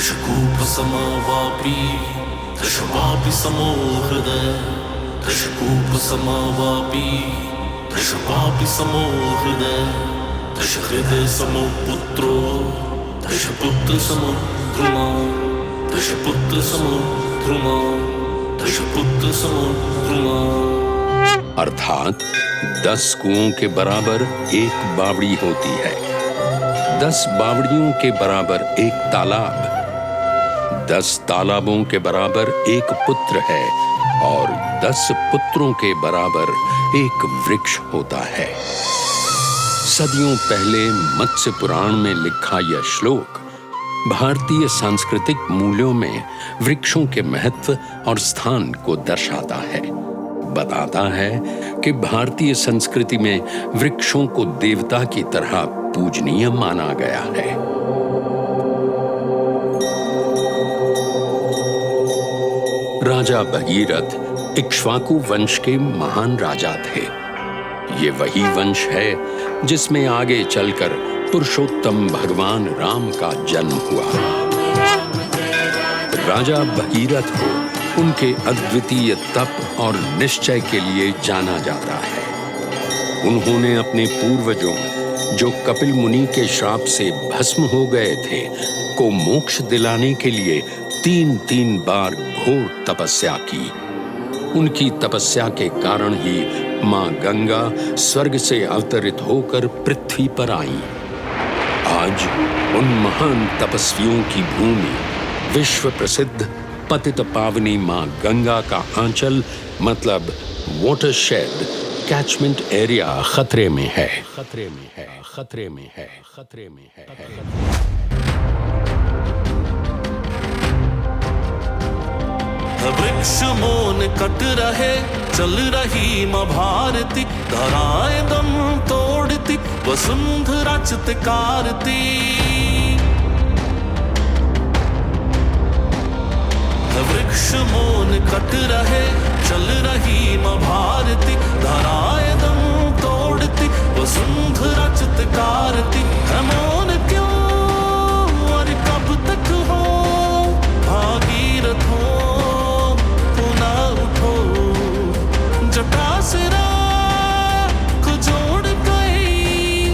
दशकूपसमवापी दशवापि समो हृदय दशकूपसमवापी दशवापि समो हृदय दशहृदय समो पुत्रो दशपुत्र समो ध्रुमा दशपुत्र समो ध्रुमा दशपुत्र समो ध्रुमा। अर्थात 10 कुओं के बराबर एक बावड़ी होती है, 10 बावड़ियों के बराबर एक तालाब, 10 तालाबों के बराबर एक पुत्र है और 10 पुत्रों के बराबर एक वृक्ष होता है। सदियों पहले मत्स्य पुराण में लिखा यह श्लोक भारतीय सांस्कृतिक मूल्यों में वृक्षों के महत्व और स्थान को दर्शाता है। बताता है कि भारतीय संस्कृति में वृक्षों को देवता की तरह पूजनीय माना गया है। राजा भगीरथ इक्ष्वाकु वंश के महान राजा थे। ये वही वंश है जिसमें आगे चलकर पुरुषोत्तम भगवान राम का जन्म हुआ। राजा भगीरथ को उनके अद्वितीय तप और निश्चय के लिए जाना जाता है। उन्होंने अपने पूर्वजों जो कपिल मुनि के श्राप से भस्म हो गए थे को मोक्ष दिलाने के लिए 3 बार घोर तपस्या की। उनकी तपस्या के कारण ही मां गंगा स्वर्ग से अवतरित होकर पृथ्वी पर आई। आज उन महान तपस्वियों की भूमि विश्व प्रसिद्ध पतित पावनी मां गंगा का आंचल मतलब वाटरशेड कैचमेंट एरिया खतरे में है। वृक्ष मोन कट रहे चल रही मां भारती धराए दम तोड़ती वसुंधरा चित्कारती। वृक्ष मोन कट रहे चल रही मां भारती धराए दम तोड़ती वसुंधरा चित्कारती। है मौन क्यों और कब तक हो भागीरथ हो पुनः उठो जटा सिरा को जोड़ गई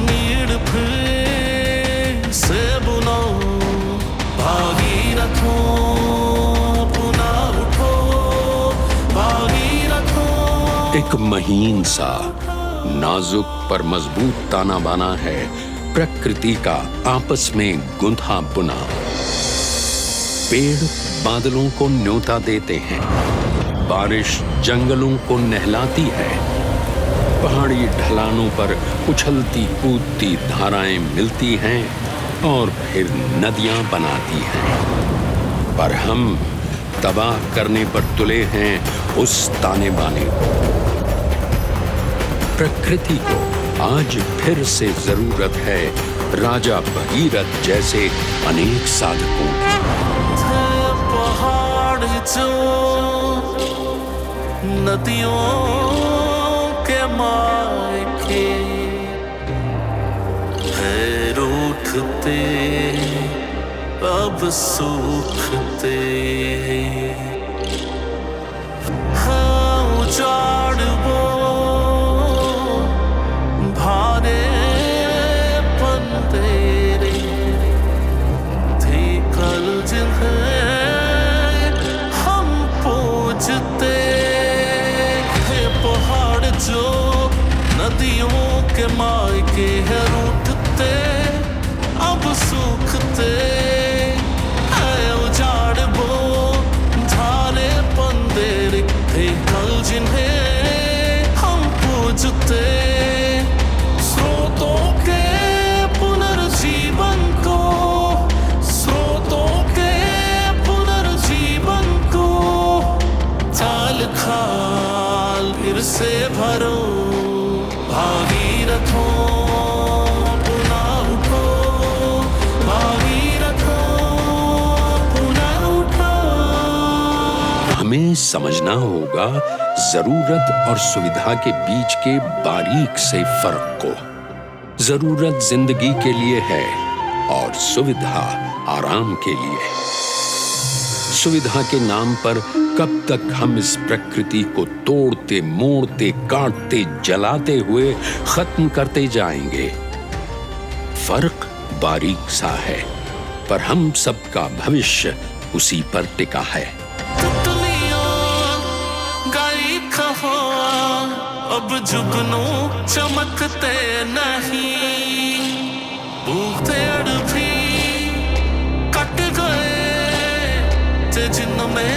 नीड़ फिर से बुनो भागीरथ हो एक महीन सा नाजुक पर मजबूत ताना बाना है प्रकृति का आपस में गुंथा बुना। पेड़ बादलों को न्योता देते हैं, बारिश जंगलों को नहलाती है, पहाड़ी ढलानों पर उछलती कूदती धाराएं मिलती हैं और फिर नदियां बनाती हैं। पर हम तबाह करने पर तुले हैं उस ताने बाने को। प्रकृति को आज फिर से जरूरत है राजा भगीरथ जैसे अनेक साधकों की। पहाड़ जो नदियों के मायके पैर उठते अब सूखते हाँ उजाड़ वो भारे पंदेरे थी कल जिन्हें हम पूजते थे। पहाड़ जो नदियों के मायके है रूठते अब सूखते है उजाड़ वो धारे पंदेरे थे कल जिन्हें हम पूजते। स्रोतों के पुनर्जीवन को स्रोतों के पुनर्जीवन को चाल खाल फिर से भरो भागीरथों पुनः उठो भागीरथों पुनः उठो। हमें समझना होगा जरूरत और सुविधा के बीच के बारीक से फर्क को। जरूरत जिंदगी के लिए है और सुविधा, आराम के लिए। सुविधा के नाम पर कब तक हम इस प्रकृति को तोड़ते, मोड़ते, काटते, जलाते हुए खत्म करते जाएंगे? फर्क बारीक सा है, पर हम सबका भविष्य उसी पर टिका है। अब जुगनू चमकते नहीं, पेड़ भी कट गए जिनमें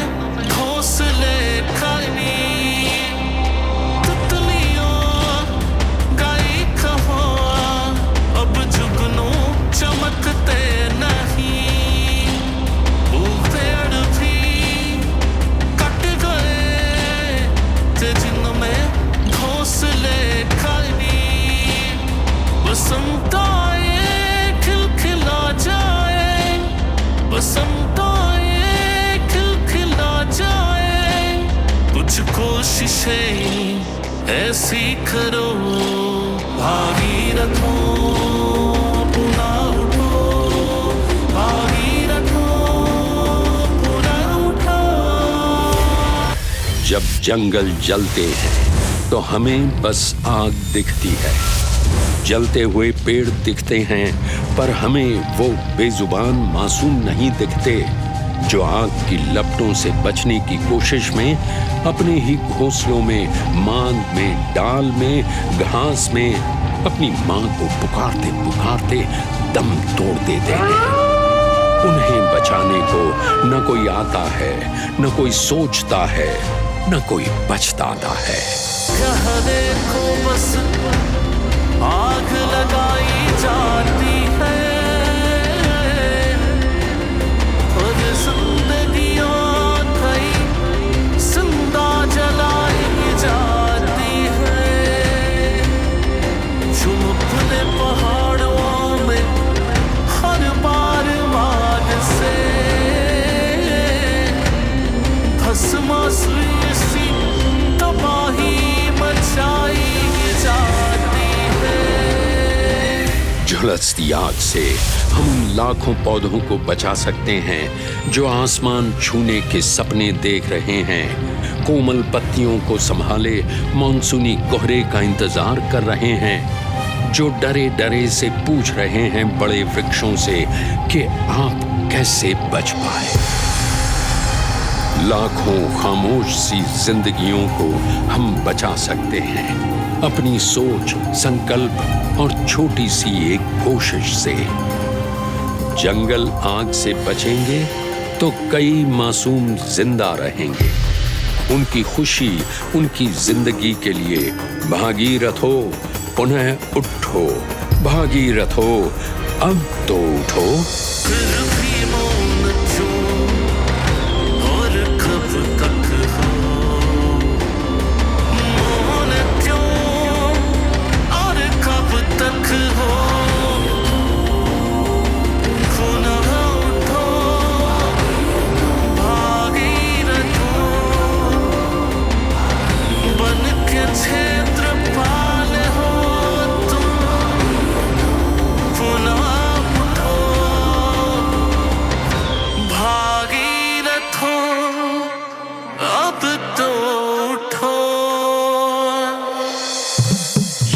घोंसले खाली। तितलियों गाई कहो, अब जुगनू चमकते नहीं, पेड़ भी कट गए जिनमें घोंसले खाली। बसंत आए खिलखिला जाए, बसंत आए खिलखिला जाए। कुछ कोशिशें ऐसी करो, भागीरथों पुनः उठो, भागीरथों पुनः उठो। जब जंगल जलते हैं तो हमें बस आग दिखती है, जलते हुए पेड़ दिखते हैं, पर हमें वो बेजुबान मासूम नहीं दिखते जो आग की लपटों से बचने की कोशिश में अपने ही घोंसलों में, मांद में, डाल में, घास में अपनी मां को पुकारते पुकारते दम तोड़ देते हैं। उन्हें बचाने को न कोई आता है, न कोई सोचता है, न कोई बचताता है। कहने को बस आग लगाई जाती है, और जिंदगियों कई जिंदा जलाई जाती है। जो अपने पहाड़ों में हर बार मार से भस्मासुर सी तबाही मचाई जाती है। झुलसती आग से हम लाखों पौधों को बचा सकते हैं जो आसमान छूने के सपने देख रहे हैं, कोमल पत्तियों को संभाले मानसूनी कोहरे का इंतजार कर रहे हैं, जो डरे डरे से पूछ रहे हैं बड़े वृक्षों से कि आप कैसे बच पाए। लाखों खामोश सी जिंदगियों को हम बचा सकते हैं अपनी सोच, संकल्प और छोटी सी एक कोशिश से। जंगल आग से बचेंगे तो कई मासूम जिंदा रहेंगे। उनकी खुशी, उनकी जिंदगी के लिए भागीरथों पुनः उठो, भागीरथों अब तो उठो। फिर भी मौन क्यों, और कब तक हो मौन क्यों, और कब तक हो। पुनः उठो, भागीरथों, बन के क्षेत्रपाल हो तुम। पुनः उठो, भागीरथों, अब तो उठो।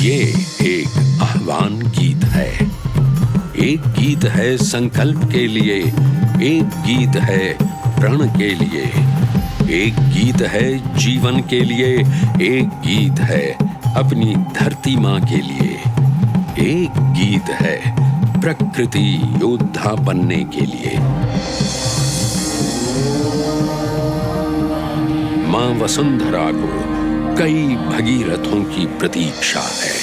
ये एक आह्वान गीत है, एक गीत है संकल्प के लिए, एक गीत है प्रण के लिए, एक गीत है जीवन के लिए, एक गीत है अपनी धरती माँ के लिए, एक गीत है प्रकृति योद्धा बनने के लिए। माँ वसुंधरा को कई भगीरथों की प्रतीक्षा है।